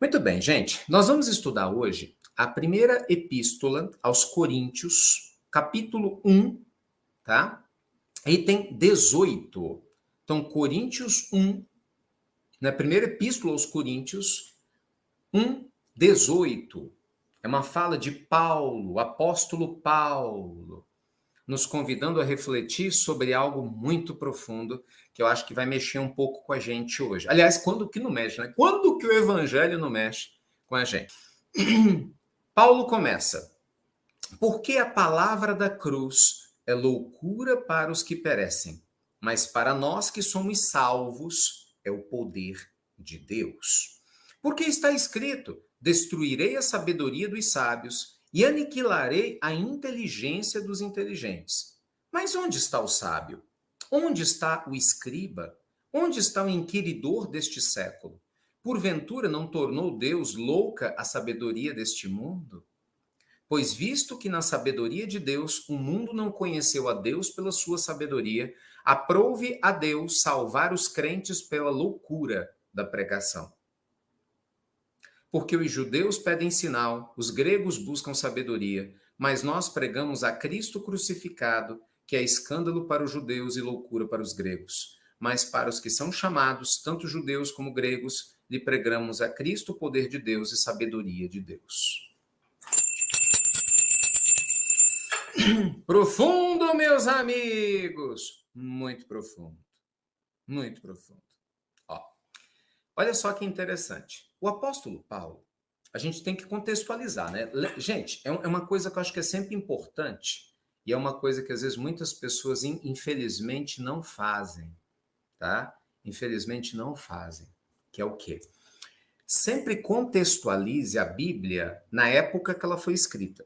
Muito bem, gente. Nós vamos estudar hoje a primeira epístola aos Coríntios, capítulo 1, tá? Item 18. Então, Coríntios 1, na primeira epístola aos Coríntios, 1, 18. É uma fala de Paulo, o apóstolo Paulo, nos convidando a refletir sobre algo muito profundo que eu acho que vai mexer um pouco com a gente hoje. Aliás, quando que não mexe, né? Quando que o evangelho não mexe com a gente? Paulo começa: porque a palavra da cruz é loucura para os que perecem, mas para nós que somos salvos é o poder de Deus. Porque está escrito: destruirei a sabedoria dos sábios e aniquilarei a inteligência dos inteligentes. Mas onde está o sábio? Onde está o escriba? Onde está o inquiridor deste século? Porventura não tornou Deus louca a sabedoria deste mundo? Pois visto que na sabedoria de Deus o mundo não conheceu a Deus pela sua sabedoria, aprove a Deus salvar os crentes pela loucura da pregação. Porque os judeus pedem sinal, os gregos buscam sabedoria, mas nós pregamos a Cristo crucificado, que é escândalo para os judeus e loucura para os gregos. Mas para os que são chamados, tanto judeus como gregos, lhe pregamos a Cristo, o poder de Deus e sabedoria de Deus. Profundo, meus amigos! Muito profundo. Muito profundo. Ó, olha só que interessante. O apóstolo Paulo, a gente tem que contextualizar, né? Gente, é uma coisa que eu acho que é sempre importante e é uma coisa que às vezes muitas pessoas, infelizmente, não fazem, tá? Infelizmente não fazem. Que é o quê? Sempre contextualize a Bíblia na época que ela foi escrita.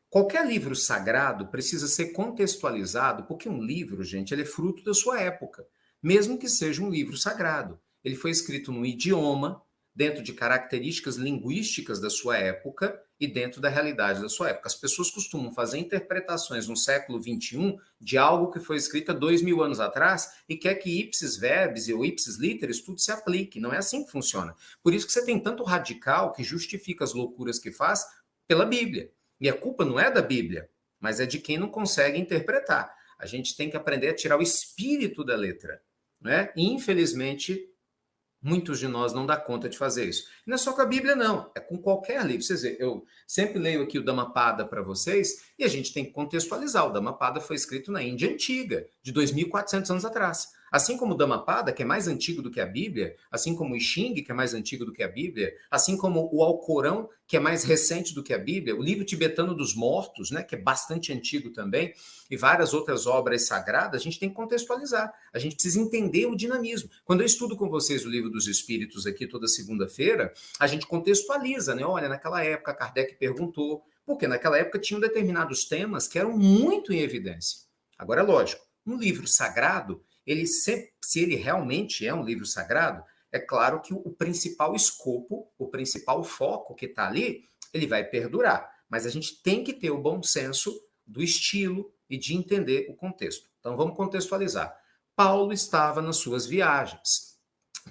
Qualquer livro sagrado precisa ser contextualizado, porque um livro, gente, ele é fruto da sua época, mesmo que seja um livro sagrado. Ele foi escrito num idioma, dentro de características linguísticas da sua época e dentro da realidade da sua época. As pessoas costumam fazer interpretações no século XXI de algo que foi escrito há 2000 anos atrás e quer que ipsis verbis ou ipsis literis tudo se aplique. Não é assim que funciona. Por isso que você tem tanto radical que justifica as loucuras que faz pela Bíblia. E a culpa não é da Bíblia, mas é de quem não consegue interpretar. A gente tem que aprender a tirar o espírito da letra, né? E, infelizmente, muitos de nós não dá conta de fazer isso. E não é só com a Bíblia, não. É com qualquer livro. Vocês veem, eu sempre leio aqui o Dhammapada para vocês e a gente tem que contextualizar. O Dhammapada foi escrito na Índia Antiga, de 2.400 anos atrás. Assim como o Dhammapada, que é mais antigo do que a Bíblia, assim como o I Ching, que é mais antigo do que a Bíblia, assim como o Alcorão, que é mais recente do que a Bíblia, o livro tibetano dos mortos, né, que é bastante antigo também, e várias outras obras sagradas, a gente tem que contextualizar. A gente precisa entender o dinamismo. Quando eu estudo com vocês o Livro dos Espíritos aqui toda segunda-feira, a gente contextualiza, né? Olha, naquela época Kardec perguntou, porque naquela época tinham determinados temas que eram muito em evidência. Agora, é lógico, um livro sagrado, ele sempre, se ele realmente é um livro sagrado, é claro que o principal escopo, o principal foco que está ali, ele vai perdurar. Mas a gente tem que ter o bom senso do estilo e de entender o contexto. Então vamos contextualizar. Paulo estava nas suas viagens.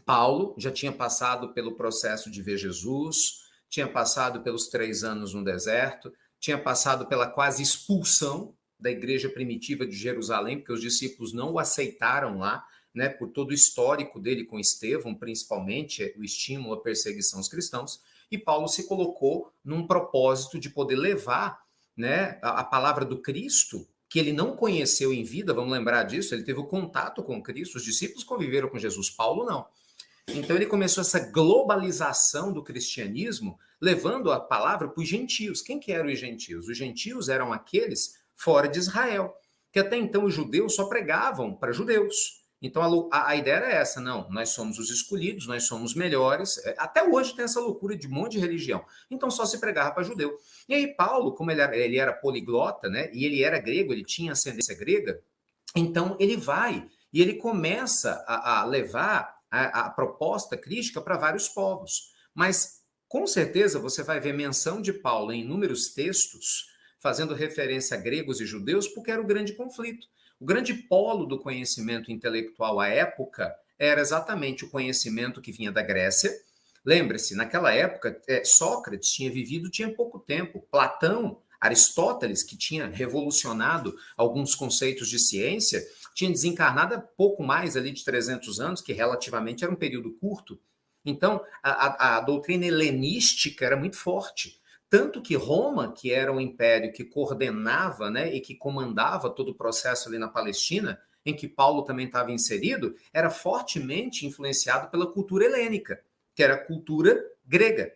Paulo já tinha passado pelo processo de ver Jesus, tinha passado pelos 3 anos no deserto, tinha passado pela quase expulsão da igreja primitiva de Jerusalém, porque os discípulos não o aceitaram lá, né, por todo o histórico dele com Estevão, principalmente o estímulo à perseguição aos cristãos, e Paulo se colocou num propósito de poder levar, né, a palavra do Cristo, que ele não conheceu em vida, vamos lembrar disso, ele teve o contato com Cristo, os discípulos conviveram com Jesus, Paulo não. Então ele começou essa globalização do cristianismo, levando a palavra para os gentios. Quem que eram os gentios? Os gentios eram aqueles fora de Israel, que até então os judeus só pregavam para judeus. Então a ideia era essa, não, nós somos os escolhidos, nós somos melhores. Até hoje tem essa loucura de um monte de religião. Então só se pregava para judeu. E aí Paulo, como ele era poliglota, né, e ele era grego, ele tinha ascendência grega, então ele vai e ele começa a levar a proposta crítica para vários povos. Mas, com certeza, você vai ver menção de Paulo em inúmeros textos, fazendo referência a gregos e judeus, porque era o grande conflito. O grande polo do conhecimento intelectual à época era exatamente o conhecimento que vinha da Grécia, Lembre-se, naquela época, Sócrates tinha pouco tempo. Platão, Aristóteles, que tinha revolucionado alguns conceitos de ciência, tinha desencarnado há pouco mais ali de 300 anos, que relativamente era um período curto. Então, a doutrina helenística era muito forte. Tanto que Roma, que era um império que coordenava, né, e que comandava todo o processo ali na Palestina, em que Paulo também estava inserido, era fortemente influenciado pela cultura helênica, que era a cultura grega.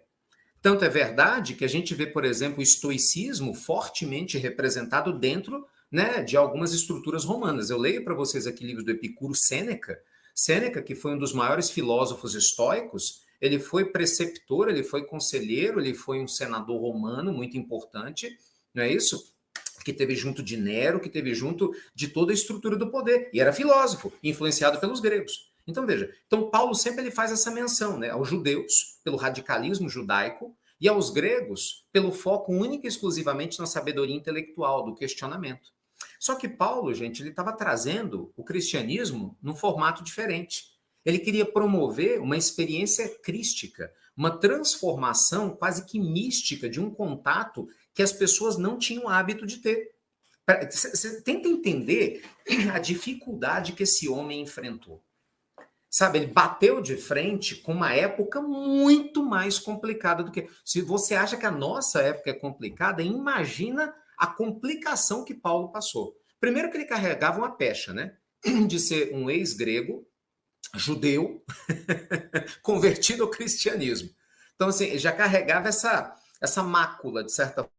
Tanto é verdade que a gente vê, por exemplo, o estoicismo fortemente representado dentro, né, de algumas estruturas romanas. Eu leio para vocês aqui livros do Epicuro Sêneca. Sêneca, que foi um dos maiores filósofos estoicos, ele foi preceptor, ele foi conselheiro, ele foi um senador romano muito importante, não é isso? Que teve junto de Nero, que teve junto de toda a estrutura do poder. E era filósofo, influenciado pelos gregos. Então, veja, então Paulo sempre ele faz essa menção, né, aos judeus, pelo radicalismo judaico, e aos gregos, pelo foco único e exclusivamente na sabedoria intelectual, do questionamento. Só que Paulo, gente, ele estava trazendo o cristianismo num formato diferente. Ele queria promover uma experiência crística, uma transformação quase que mística de um contato que as pessoas não tinham hábito de ter. Você tenta entender a dificuldade que esse homem enfrentou. Sabe, ele bateu de frente com uma época muito mais complicada do que... Se você acha que a nossa época é complicada, imagina a complicação que Paulo passou. Primeiro que ele carregava uma pecha, né? De ser um ex-grego, judeu, convertido ao cristianismo. Então, assim, já carregava essa mácula, de certa forma.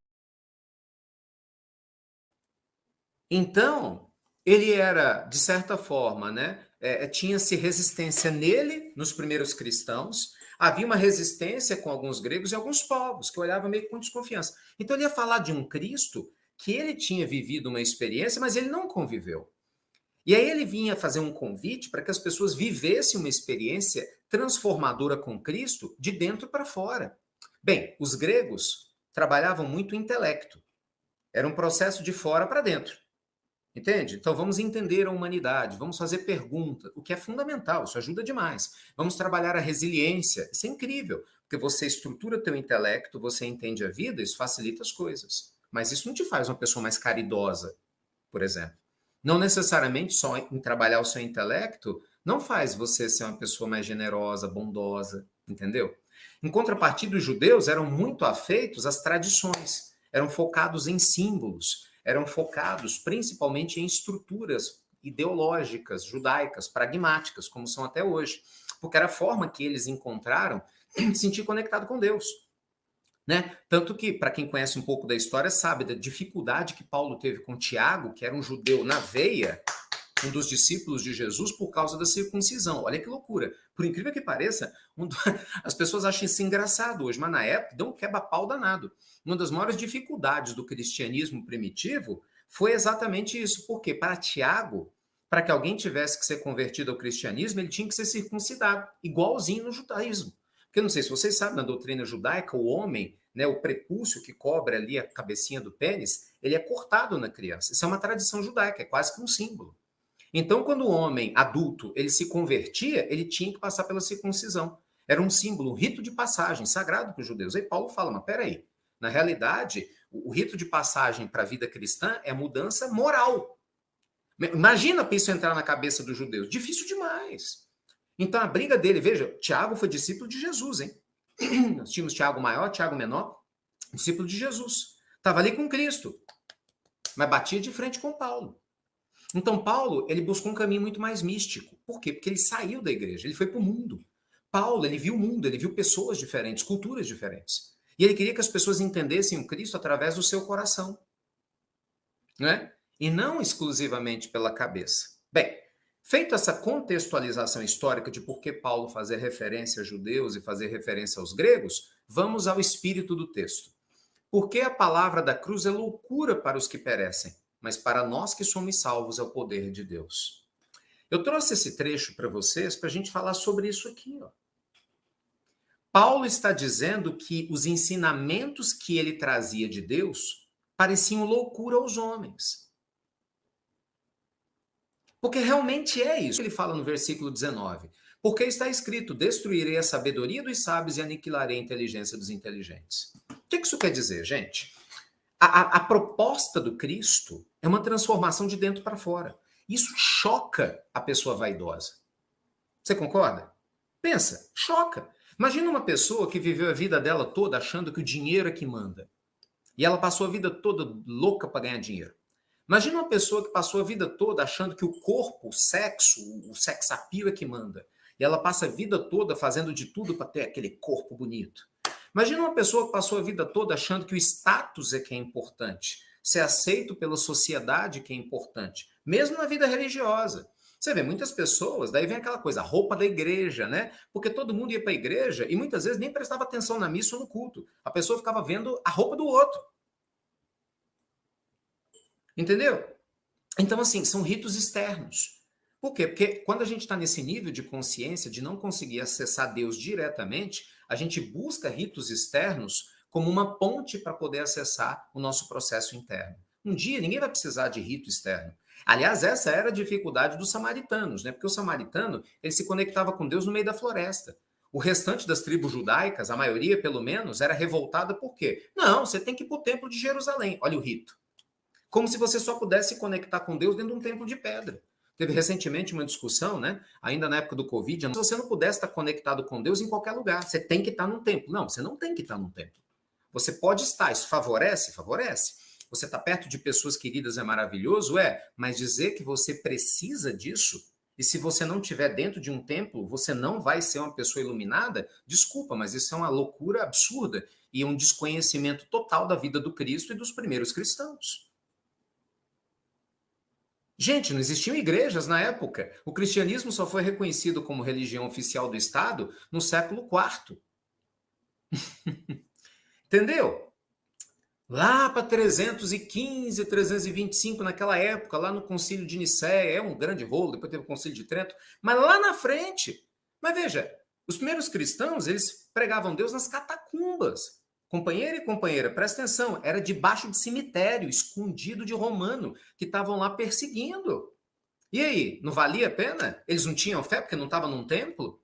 Então, ele era, de certa forma, né? Tinha-se resistência nele, nos primeiros cristãos, havia uma resistência com alguns gregos e alguns povos, que olhavam meio com desconfiança. Então, ele ia falar de um Cristo que ele tinha vivido uma experiência, mas ele não conviveu. E aí ele vinha fazer um convite para que as pessoas vivessem uma experiência transformadora com Cristo de dentro para fora. Bem, os gregos trabalhavam muito o intelecto. Era um processo de fora para dentro. Entende? Então vamos entender a humanidade, vamos fazer perguntas, o que é fundamental, isso ajuda demais. Vamos trabalhar a resiliência, isso é incrível, porque você estrutura teu intelecto, você entende a vida, isso facilita as coisas. Mas isso não te faz uma pessoa mais caridosa, por exemplo. Não necessariamente só em trabalhar o seu intelecto não faz você ser uma pessoa mais generosa, bondosa, entendeu? Em contrapartida, os judeus eram muito afeitos às tradições, eram focados em símbolos, eram focados principalmente em estruturas ideológicas, judaicas, pragmáticas, como são até hoje, porque era a forma que eles encontraram de se sentir conectado com Deus. Né? Tanto que, para quem conhece um pouco da história, sabe da dificuldade que Paulo teve com Tiago, que era um judeu na veia, um dos discípulos de Jesus, por causa da circuncisão. Olha que loucura. Por incrível que pareça, as pessoas acham isso engraçado hoje, mas na época deu um quebra-pau danado. Uma das maiores dificuldades do cristianismo primitivo foi exatamente isso. Porque para Tiago, para que alguém tivesse que ser convertido ao cristianismo, ele tinha que ser circuncidado, igualzinho no judaísmo. Porque eu não sei se vocês sabem, na doutrina judaica, o homem, né, o prepúcio que cobre ali a cabecinha do pênis, ele é cortado na criança. Isso é uma tradição judaica, é quase que um símbolo. Então, quando o homem adulto ele se convertia, ele tinha que passar pela circuncisão. Era um símbolo, um rito de passagem sagrado para os judeus. Aí Paulo fala, mas peraí, na realidade, o rito de passagem para a vida cristã é mudança moral. Imagina para isso entrar na cabeça dos judeus. Difícil demais. Então, a briga dele, veja, Tiago foi discípulo de Jesus, hein? Nós tínhamos Tiago maior, Tiago menor, discípulo de Jesus. Estava ali com Cristo, mas batia de frente com Paulo. Então, Paulo, ele buscou um caminho muito mais místico. Por quê? Porque ele saiu da igreja, ele foi para o mundo. Paulo, ele viu o mundo, ele viu pessoas diferentes, culturas diferentes. E ele queria que as pessoas entendessem o Cristo através do seu coração. Né? E não exclusivamente pela cabeça. Bem, feita essa contextualização histórica de por que Paulo fazer referência a judeus e fazer referência aos gregos, vamos ao espírito do texto. Porque a palavra da cruz é loucura para os que perecem, mas para nós que somos salvos é o poder de Deus. Eu trouxe esse trecho para vocês para a gente falar sobre isso aqui. Ó. Paulo está dizendo que os ensinamentos que ele trazia de Deus pareciam loucura aos homens. Porque realmente é isso que ele fala no versículo 19. Porque está escrito: destruirei a sabedoria dos sábios e aniquilarei a inteligência dos inteligentes. O que isso quer dizer, gente? A proposta do Cristo é uma transformação de dentro para fora. Isso choca a pessoa vaidosa. Você concorda? Pensa, choca. Imagina uma pessoa que viveu a vida dela toda achando que o dinheiro é que manda. E ela passou a vida toda louca para ganhar dinheiro. Imagina uma pessoa que passou a vida toda achando que o corpo, o sex appeal é que manda. E ela passa a vida toda fazendo de tudo para ter aquele corpo bonito. Imagina uma pessoa que passou a vida toda achando que o status é que é importante, ser aceito pela sociedade que é importante, mesmo na vida religiosa. Você vê muitas pessoas, daí vem aquela coisa, a roupa da igreja, né? Porque todo mundo ia para a igreja e muitas vezes nem prestava atenção na missa ou no culto. A pessoa ficava vendo a roupa do outro. Entendeu? Então, assim, são ritos externos. Por quê? Porque quando a gente está nesse nível de consciência de não conseguir acessar Deus diretamente, a gente busca ritos externos como uma ponte para poder acessar o nosso processo interno. Um dia ninguém vai precisar de rito externo. Aliás, essa era a dificuldade dos samaritanos, né? Porque o samaritano ele se conectava com Deus no meio da floresta. O restante das tribos judaicas, a maioria pelo menos, era revoltada por quê? Não, você tem que ir para o templo de Jerusalém. Olha o rito. Como se você só pudesse se conectar com Deus dentro de um templo de pedra. Teve recentemente uma discussão, né? Ainda na época do Covid, se você não pudesse estar conectado com Deus em qualquer lugar, você tem que estar num templo. Não, você não tem que estar num templo. Você pode estar, isso favorece? Favorece. Você está perto de pessoas queridas é maravilhoso? É, mas dizer que você precisa disso, e se você não estiver dentro de um templo, você não vai ser uma pessoa iluminada? Desculpa, mas isso é uma loucura absurda e um desconhecimento total da vida do Cristo e dos primeiros cristãos. Gente, não existiam igrejas na época. O cristianismo só foi reconhecido como religião oficial do Estado no século IV. Entendeu? Lá para 315, 325, naquela época, lá no Concílio de Nicéia, é um grande rolo, depois teve o Concílio de Trento, mas lá na frente. Mas veja, os primeiros cristãos, eles pregavam Deus nas catacumbas. Companheiro e companheira, presta atenção, era debaixo de cemitério, escondido de romano, que estavam lá perseguindo. E aí, não valia a pena? Eles não tinham fé porque não estavam num templo?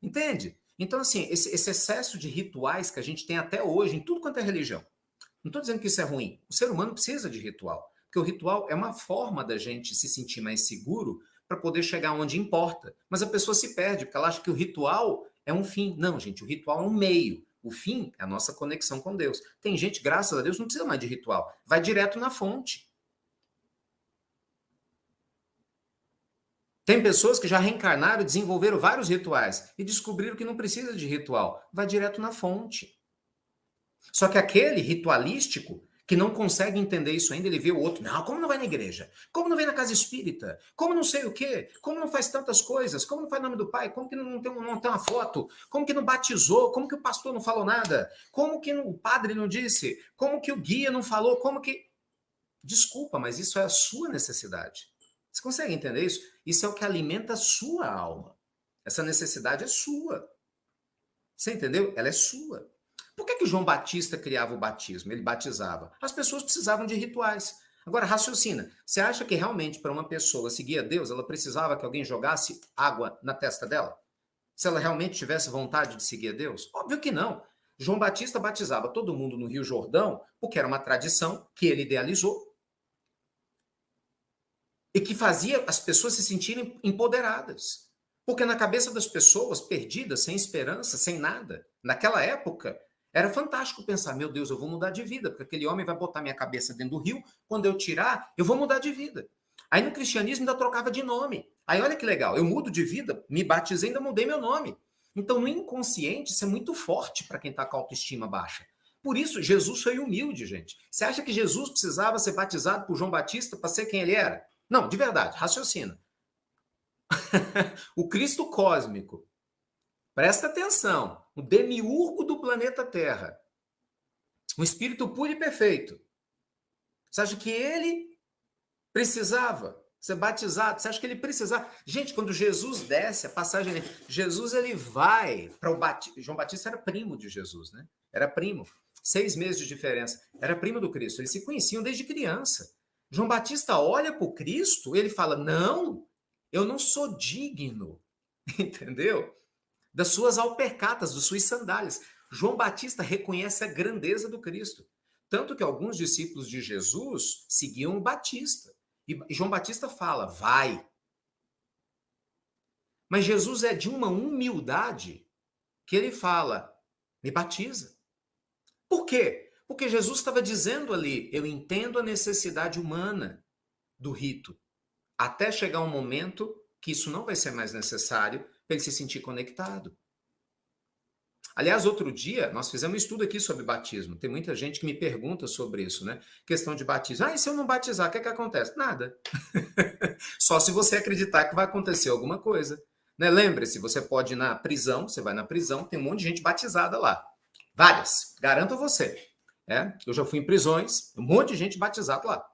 Entende? Então, assim, esse excesso de rituais que a gente tem até hoje, em tudo quanto é religião. Não estou dizendo que isso é ruim. O ser humano precisa de ritual. Porque o ritual é uma forma da gente se sentir mais seguro para poder chegar onde importa. Mas a pessoa se perde, porque ela acha que o ritual é um fim. Não, gente, o ritual é um meio. O fim é a nossa conexão com Deus. Tem gente, graças a Deus, não precisa mais de ritual. Vai direto na fonte. Tem pessoas que já reencarnaram, desenvolveram vários rituais e descobriram que não precisa de ritual. Vai direto na fonte. Só que aquele ritualístico que não consegue entender isso ainda, ele vê o outro, não, como não vai na igreja? Como não vem na casa espírita? Como não sei o quê? Como não faz tantas coisas? Como não faz nome do pai? Como que não tem uma foto? Como que não batizou? Como que o pastor não falou nada? Como que o padre não disse? Como que o guia não falou? Como que... Desculpa, mas isso é a sua necessidade. Você consegue entender isso? Isso é o que alimenta a sua alma. Essa necessidade é sua. Você entendeu? Ela é sua. Por que João Batista criava o batismo? Ele batizava. As pessoas precisavam de rituais. Agora, raciocina. Você acha que realmente para uma pessoa seguir a Deus, ela precisava que alguém jogasse água na testa dela? Se ela realmente tivesse vontade de seguir a Deus? Óbvio que não. João Batista batizava todo mundo no Rio Jordão porque era uma tradição que ele idealizou e que fazia as pessoas se sentirem empoderadas. Porque na cabeça das pessoas perdidas, sem esperança, sem nada, naquela época, era fantástico pensar, meu Deus, eu vou mudar de vida, porque aquele homem vai botar minha cabeça dentro do rio, quando eu tirar, eu vou mudar de vida. Aí no cristianismo ainda trocava de nome. Aí olha que legal, eu mudo de vida, me batizei, ainda mudei meu nome. Então no inconsciente isso é muito forte para quem está com a autoestima baixa. Por isso Jesus foi humilde, gente. Você acha que Jesus precisava ser batizado por João Batista para ser quem ele era? Não, de verdade, raciocina. O Cristo cósmico, presta atenção, o demiurgo do planeta Terra, um espírito puro e perfeito. Você acha que ele precisava ser batizado? Você acha que ele precisava? Gente, quando Jesus desce, a passagem, Jesus ele vai para o batismo. João Batista era primo de Jesus, né? Era primo. 6 meses de diferença. Era primo do Cristo. Eles se conheciam desde criança. João Batista olha para o Cristo e ele fala, não, eu não sou digno entendeu? Das suas alpercatas, das suas sandálias. João Batista reconhece a grandeza do Cristo. Tanto que alguns discípulos de Jesus seguiam o Batista. E João Batista fala, vai. Mas Jesus é de uma humildade que ele fala, me batiza. Por quê? Porque Jesus estava dizendo ali, eu entendo a necessidade humana do rito, até chegar um momento que isso não vai ser mais necessário para ele se sentir conectado. Aliás, outro dia, nós fizemos um estudo aqui sobre batismo. Tem muita gente que me pergunta sobre isso, né? Questão de batismo. Ah, e se eu não batizar, o que é que acontece? Nada. Só se você acreditar que vai acontecer alguma coisa. Né? Lembre-se, você pode ir na prisão, você vai na prisão, tem um monte de gente batizada lá. Várias, garanto a você. Eu já fui em prisões, um monte de gente batizada lá.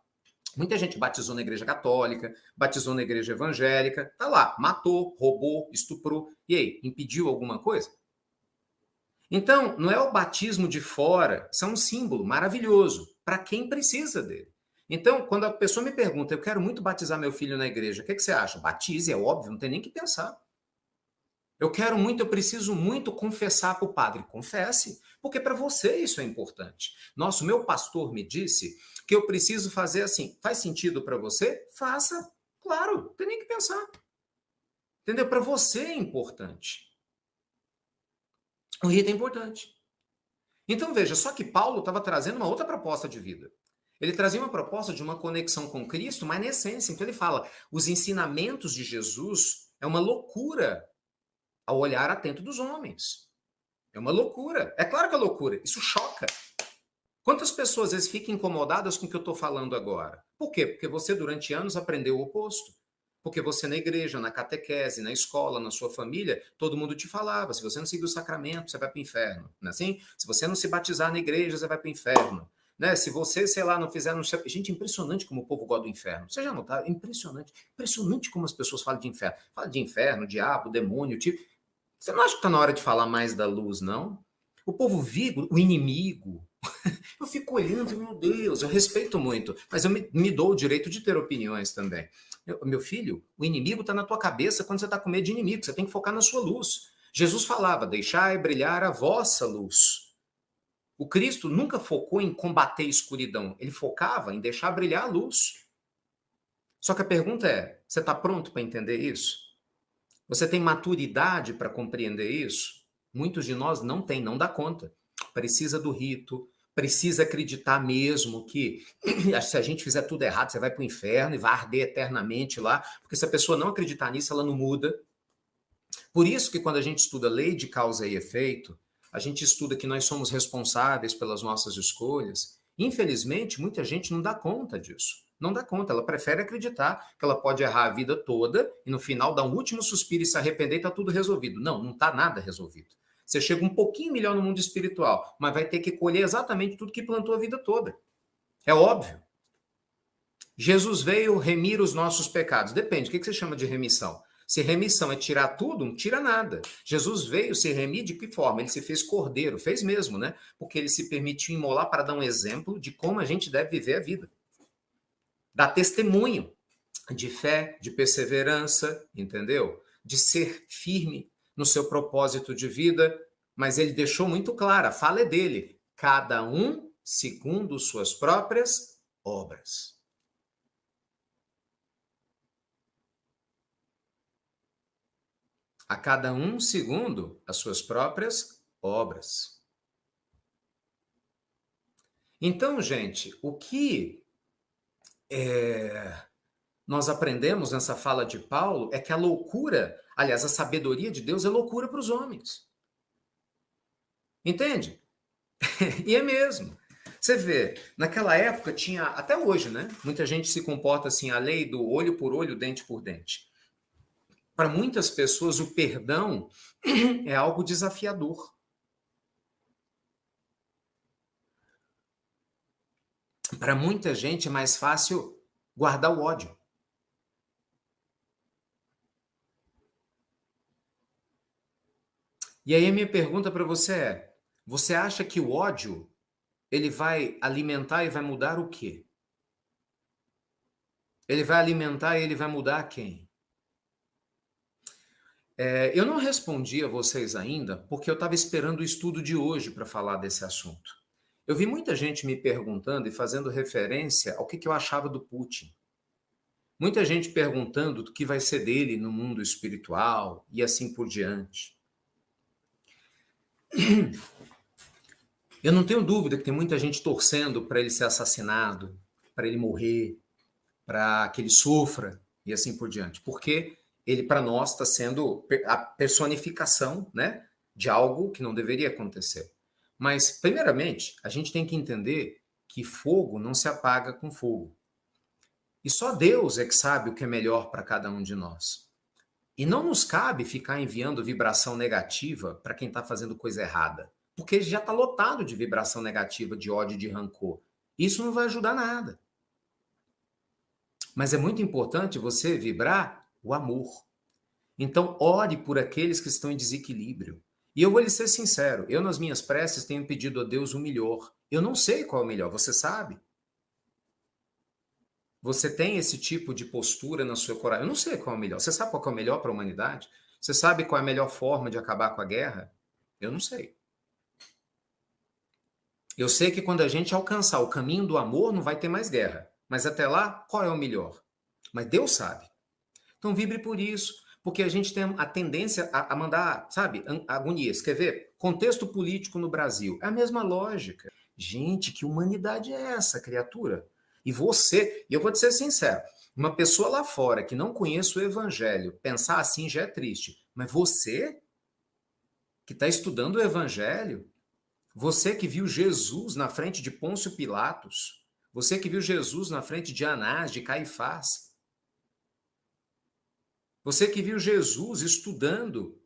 Muita gente batizou na igreja católica, batizou na igreja evangélica, tá lá, matou, roubou, estuprou. E aí, impediu alguma coisa? Então, não é o batismo de fora, isso é um símbolo maravilhoso para quem precisa dele. Então, quando a pessoa me pergunta, eu quero muito batizar meu filho na igreja, o que você acha? Batize, é óbvio, não tem nem que pensar. Eu quero muito, eu preciso muito confessar para o padre. Confesse, porque para você isso é importante. Nossa, o meu pastor me disse que eu preciso fazer assim. Faz sentido para você? Faça. Claro, não tem nem que pensar. Entendeu? Para você é importante. O rito é importante. Então veja, só que Paulo estava trazendo uma outra proposta de vida. Ele trazia uma proposta de uma conexão com Cristo, mas na essência. Então ele fala, os ensinamentos de Jesus é uma loucura ao olhar atento dos homens. É uma loucura. É claro que é loucura. Isso choca. Quantas pessoas às vezes ficam incomodadas com o que eu estou falando agora? Por quê? Porque você durante anos aprendeu o oposto. Porque você na igreja, na catequese, na escola, na sua família, todo mundo te falava, se você não seguir o sacramento, você vai para o inferno. Não é assim? Se você não se batizar na igreja, você vai para o inferno. Né? Se você, sei lá, não fizer... Gente, impressionante como o povo gosta do inferno. Você já notaram? Impressionante. Impressionante como as pessoas falam de inferno. Fala de inferno, diabo, demônio, tipo... Você não acha que está na hora de falar mais da luz, não? O povo vive, o inimigo. Eu fico olhando, meu Deus, eu respeito muito, mas eu me dou o direito de ter opiniões também. Meu filho, o inimigo está na tua cabeça quando você está com medo de inimigo, você tem que focar na sua luz. Jesus falava, deixai brilhar a vossa luz. O Cristo nunca focou em combater a escuridão, ele focava em deixar brilhar a luz. Só que a pergunta é, você está pronto para entender isso? Você tem maturidade para compreender isso? Muitos de nós não têm, não dá conta. Precisa do rito, precisa acreditar mesmo que se a gente fizer tudo errado, você vai para o inferno e vai arder eternamente lá, porque se a pessoa não acreditar nisso, ela não muda. Por isso que quando a gente estuda lei de causa e efeito, a gente estuda que nós somos responsáveis pelas nossas escolhas. Infelizmente, muita gente não dá conta disso. Não dá conta, ela prefere acreditar que ela pode errar a vida toda e no final dar um último suspiro e se arrepender e está tudo resolvido. Não, não está nada resolvido. Você chega um pouquinho melhor no mundo espiritual, mas vai ter que colher exatamente tudo que plantou a vida toda. É óbvio. Jesus veio remir os nossos pecados. Depende, o que você chama de remissão? Se remissão é tirar tudo, não tira nada. Jesus veio se remir de que forma? Ele se fez cordeiro, fez mesmo, né? Porque ele se permitiu imolar para dar um exemplo de como a gente deve viver a vida. Dar testemunho de fé, de perseverança, entendeu? De ser firme no seu propósito de vida. Mas ele deixou muito claro, a fala é dele. Cada um segundo suas próprias obras. A cada um segundo as suas próprias obras. Então, gente, o que nós aprendemos nessa fala de Paulo é que a loucura, aliás, a sabedoria de Deus é loucura para os homens. Entende? E é mesmo. Você vê, naquela época tinha, até hoje, né? Muita gente se comporta assim, a lei do olho por olho, dente por dente. Para muitas pessoas, o perdão é algo desafiador. Para muita gente é mais fácil guardar o ódio. E aí a minha pergunta para você é: você acha que o ódio ele vai alimentar e vai mudar o quê? Ele vai alimentar e ele vai mudar quem? Eu não respondi a vocês ainda, porque eu estava esperando o estudo de hoje para falar desse assunto. Eu vi muita gente me perguntando e fazendo referência ao que eu achava do Putin. Muita gente perguntando do que vai ser dele no mundo espiritual e assim por diante. Eu não tenho dúvida que tem muita gente torcendo para ele ser assassinado, para ele morrer, para que ele sofra e assim por diante. Porque ele, para nós, está sendo a personificação, né, de algo que não deveria acontecer. Mas, primeiramente, a gente tem que entender que fogo não se apaga com fogo. E só Deus é que sabe o que é melhor para cada um de nós. E não nos cabe ficar enviando vibração negativa para quem está fazendo coisa errada. Porque já está lotado de vibração negativa, de ódio, de rancor. Isso não vai ajudar nada. Mas é muito importante você vibrar o amor. Então, ore por aqueles que estão em desequilíbrio. E eu vou lhe ser sincero, eu nas minhas preces tenho pedido a Deus o melhor. Eu não sei qual é o melhor, você sabe? Você tem esse tipo de postura na sua coragem? Eu não sei qual é o melhor. Você sabe qual é o melhor para a humanidade? Você sabe qual é a melhor forma de acabar com a guerra? Eu não sei. Eu sei que quando a gente alcançar o caminho do amor, não vai ter mais guerra. Mas até lá, qual é o melhor? Mas Deus sabe. Então vibre por isso, porque a gente tem a tendência a mandar, sabe, agonias. Quer ver? Contexto político no Brasil. É a mesma lógica. Gente, que humanidade é essa, criatura? E eu vou te ser sincero, uma pessoa lá fora que não conhece o evangelho, pensar assim já é triste. Mas você, que está estudando o evangelho, você que viu Jesus na frente de Pôncio Pilatos, você que viu Jesus na frente de Anás, de Caifás, você que viu Jesus estudando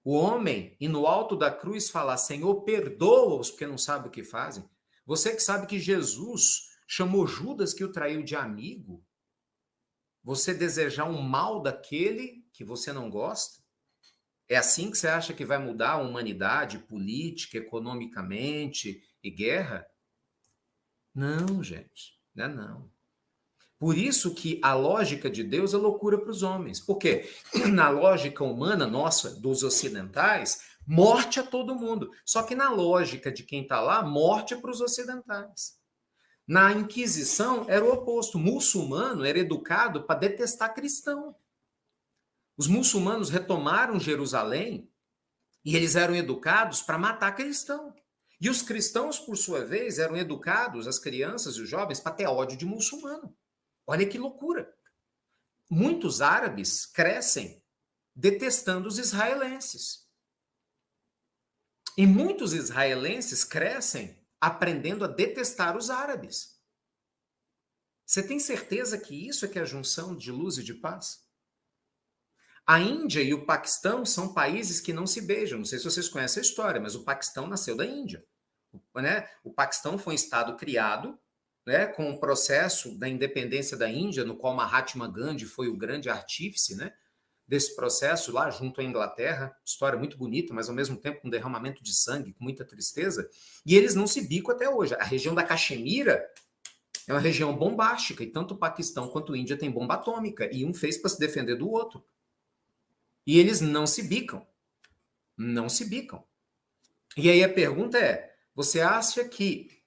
o homem e no alto da cruz falar: Senhor, perdoa-os porque não sabem o que fazem. Você que sabe que Jesus chamou Judas que o traiu de amigo. Você desejar um mal daquele que você não gosta? É assim que você acha que vai mudar a humanidade, política, economicamente e guerra? Não, gente, não é não. Por isso que a lógica de Deus é loucura para os homens. Por quê? Na lógica humana nossa, dos ocidentais, morte a todo mundo. Só que na lógica de quem está lá, morte para os ocidentais. Na Inquisição era o oposto. O muçulmano era educado para detestar cristão. Os muçulmanos retomaram Jerusalém e eles eram educados para matar cristão. E os cristãos, por sua vez, eram educados, as crianças e os jovens, para ter ódio de muçulmano. Olha que loucura. Muitos árabes crescem detestando os israelenses. E muitos israelenses crescem aprendendo a detestar os árabes. Você tem certeza que isso é que é a junção de luz e de paz? A Índia e o Paquistão são países que não se beijam. Não sei se vocês conhecem a história, mas o Paquistão nasceu da Índia. Né? O Paquistão foi um estado criado, né, com o processo da independência da Índia, no qual Mahatma Gandhi foi o grande artífice, né, desse processo lá junto à Inglaterra. História muito bonita, mas ao mesmo tempo com derramamento de sangue, com muita tristeza. E eles não se bicam até hoje. A região da Caxemira é uma região bombástica, e tanto o Paquistão quanto a Índia tem bomba atômica, e um fez para se defender do outro. E eles não se bicam. Não se bicam. E aí a pergunta é, você acha que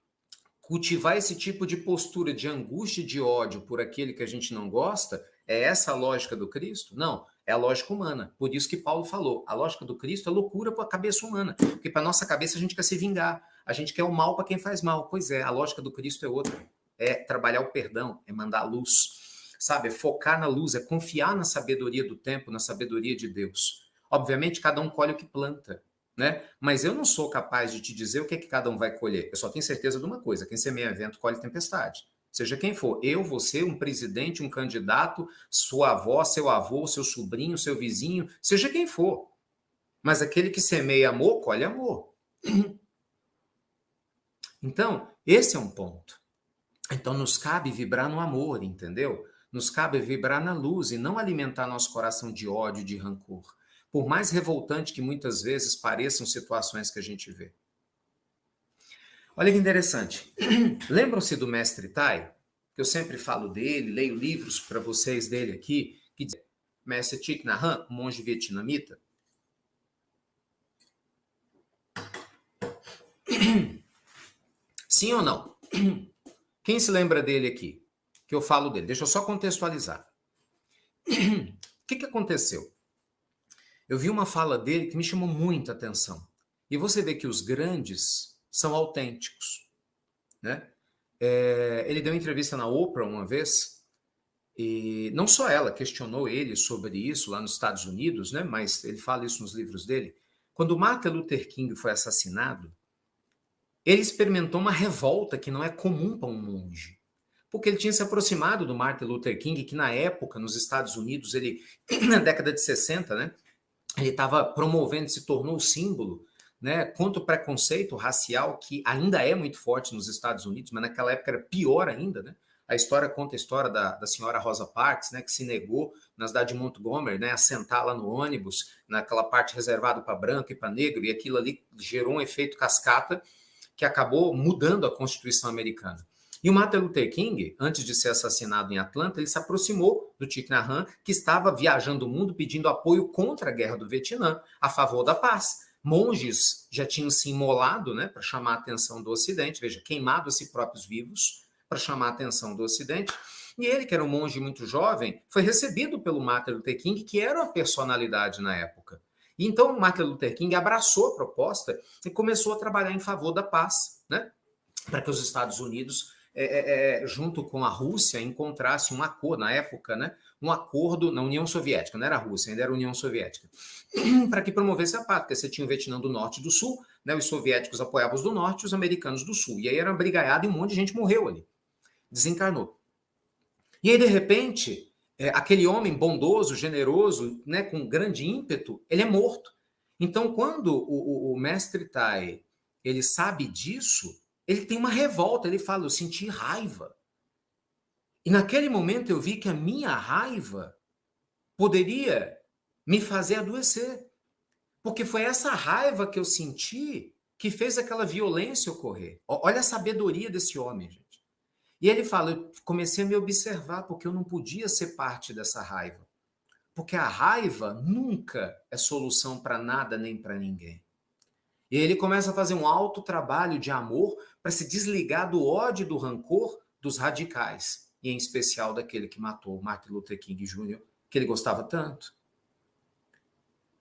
cultivar esse tipo de postura de angústia e de ódio por aquele que a gente não gosta, é essa a lógica do Cristo? Não, é a lógica humana. Por isso que Paulo falou, a lógica do Cristo é loucura para a cabeça humana, porque para nossa cabeça a gente quer se vingar, a gente quer o mal para quem faz mal. Pois é, a lógica do Cristo é outra. É trabalhar o perdão, é mandar a luz, sabe? É focar na luz, é confiar na sabedoria do tempo, na sabedoria de Deus. Obviamente, cada um colhe o que planta. Né? Mas eu não sou capaz de te dizer o que, é que cada um vai colher. Eu só tenho certeza de uma coisa: quem semeia vento colhe tempestade. Seja quem for, eu, você, um presidente, um candidato, sua avó, seu avô, seu sobrinho, seu vizinho, seja quem for. Mas aquele que semeia amor, colhe amor. Então, esse é um ponto. Então, nos cabe vibrar no amor, entendeu? Nos cabe vibrar na luz e não alimentar nosso coração de ódio, de rancor. Por mais revoltante que muitas vezes pareçam situações que a gente vê. Olha que interessante. Lembram-se do Mestre Tai? Que eu sempre falo dele, leio livros para vocês dele aqui, que diz, Mestre Thich Nhat Hanh, monge vietnamita? Sim ou não? Quem se lembra dele aqui? Que eu falo dele. Deixa eu só contextualizar. O que aconteceu? Eu vi uma fala dele que me chamou muita atenção. E você vê que os grandes são autênticos, né? Ele deu uma entrevista na Oprah uma vez, e não só ela questionou ele sobre isso lá nos Estados Unidos, né? Mas ele fala isso nos livros dele. Quando Martin Luther King foi assassinado, ele experimentou uma revolta que não é comum para um monge. Porque ele tinha se aproximado do Martin Luther King, que na época, nos Estados Unidos, ele, na década de 60, né? Ele estava promovendo, se tornou o símbolo, né, contra o preconceito racial que ainda é muito forte nos Estados Unidos, mas naquela época era pior ainda, né? A história conta a história da senhora Rosa Parks, né, que se negou na cidade de Montgomery, né, a sentar lá no ônibus, naquela parte reservada para branco e para negro, e aquilo ali gerou um efeito cascata que acabou mudando a Constituição americana. E o Martin Luther King, antes de ser assassinado em Atlanta, ele se aproximou do Thich Nhat Hanh, que estava viajando o mundo pedindo apoio contra a guerra do Vietnã, a favor da paz. Monges já tinham se imolado, né, para chamar a atenção do Ocidente, veja, queimado a si próprios vivos para chamar a atenção do Ocidente. E ele, que era um monge muito jovem, foi recebido pelo Martin Luther King, que era uma personalidade na época. E então o Martin Luther King abraçou a proposta e começou a trabalhar em favor da paz, né, para que os Estados Unidos junto com a Rússia, encontrasse um acordo, na época, né, um acordo na União Soviética, não era a Rússia, ainda era a União Soviética, para que promovesse a paz, porque você tinha o Vietnã do Norte e do Sul, né, os soviéticos apoiavam os do Norte e os americanos do Sul, e aí era uma brigaiada e um monte de gente morreu ali, desencarnou. E aí, de repente, aquele homem bondoso, generoso, né, com grande ímpeto, ele é morto. Então, quando o mestre Tai, ele sabe disso, ele tem uma revolta, ele fala, eu senti raiva. E naquele momento eu vi que a minha raiva poderia me fazer adoecer. Porque foi essa raiva que eu senti que fez aquela violência ocorrer. Olha a sabedoria desse homem, gente. E ele fala, eu comecei a me observar porque eu não podia ser parte dessa raiva. Porque a raiva nunca é solução para nada nem para ninguém. E ele começa a fazer um alto trabalho de amor para se desligar do ódio e do rancor dos radicais, e em especial daquele que matou Martin Luther King Jr., que ele gostava tanto.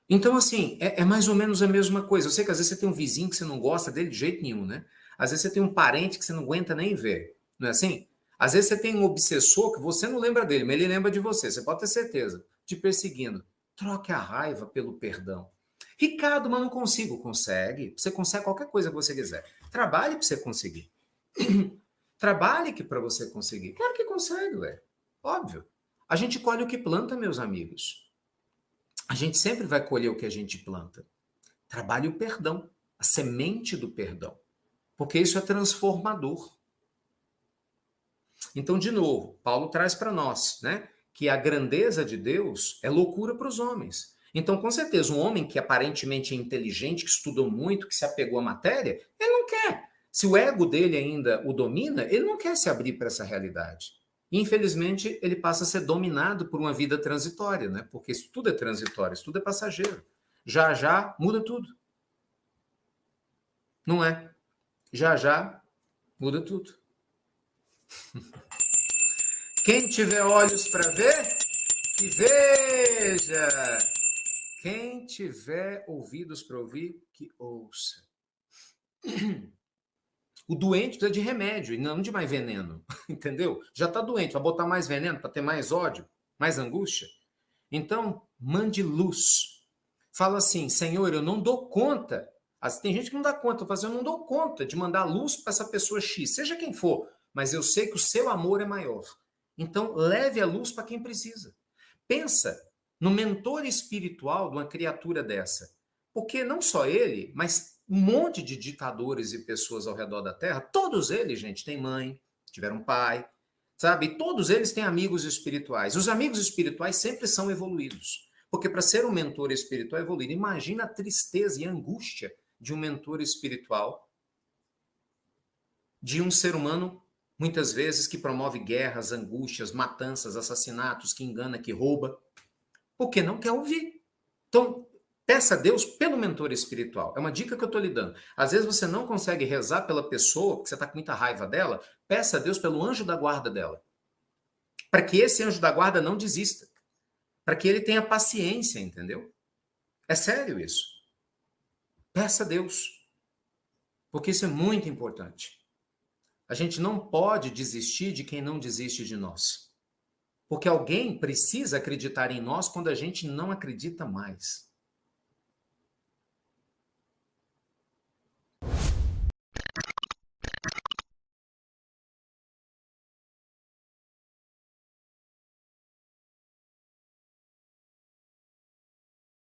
Então, assim, é mais ou menos a mesma coisa. Eu sei que às vezes você tem um vizinho que você não gosta dele de jeito nenhum, né? Às vezes você tem um parente que você não aguenta nem ver, não é assim? Às vezes você tem um obsessor que você não lembra dele, mas ele lembra de você, você pode ter certeza, te perseguindo. Troque a raiva pelo perdão. Ricardo, mas não consigo. Consegue. Você consegue qualquer coisa que você quiser. Trabalhe para você conseguir. Trabalhe para você conseguir. Claro que consegue, ué. Óbvio. A gente colhe o que planta, meus amigos. A gente sempre vai colher o que a gente planta. Trabalhe o perdão, a semente do perdão. Porque isso é transformador. Então, de novo, Paulo traz para nós, né, que a grandeza de Deus é loucura para os homens. Então, com certeza, um homem que aparentemente é inteligente, que estudou muito, que se apegou à matéria, ele não quer. Se o ego dele ainda o domina, ele não quer se abrir para essa realidade. E, infelizmente, ele passa a ser dominado por uma vida transitória, né? Porque isso tudo é transitório, isso tudo é passageiro. Já já muda tudo. Não é? Já já muda tudo. Quem tiver olhos para ver, que veja. Quem tiver ouvidos para ouvir, que ouça. O doente precisa de remédio e não de mais veneno, entendeu? Já está doente, vai botar mais veneno para ter mais ódio, mais angústia? Então, mande luz. Fala assim, Senhor, eu não dou conta. Tem gente que não dá conta, eu não dou conta de mandar luz para essa pessoa X, seja quem for, mas eu sei que o seu amor é maior. Então, leve a luz para quem precisa. Pensa no mentor espiritual de uma criatura dessa. Porque não só ele, mas um monte de ditadores e pessoas ao redor da Terra, todos eles, gente, têm mãe, tiveram pai, sabe? E todos eles têm amigos espirituais. Os amigos espirituais sempre são evoluídos. Porque para ser um mentor espiritual evoluído, imagina a tristeza e a angústia de um mentor espiritual, de um ser humano, muitas vezes, que promove guerras, angústias, matanças, assassinatos, que engana, que rouba. porque não quer ouvir. Então, peça a Deus pelo mentor espiritual. É uma dica que eu estou lhe dando. Às vezes você não consegue rezar pela pessoa, porque você está com muita raiva dela, peça a Deus pelo anjo da guarda dela. Para que esse anjo da guarda não desista. Para que ele tenha paciência, entendeu? É sério isso. Peça a Deus. Porque isso é muito importante. A gente não pode desistir de quem não desiste de nós. Porque alguém precisa acreditar em nós quando a gente não acredita mais.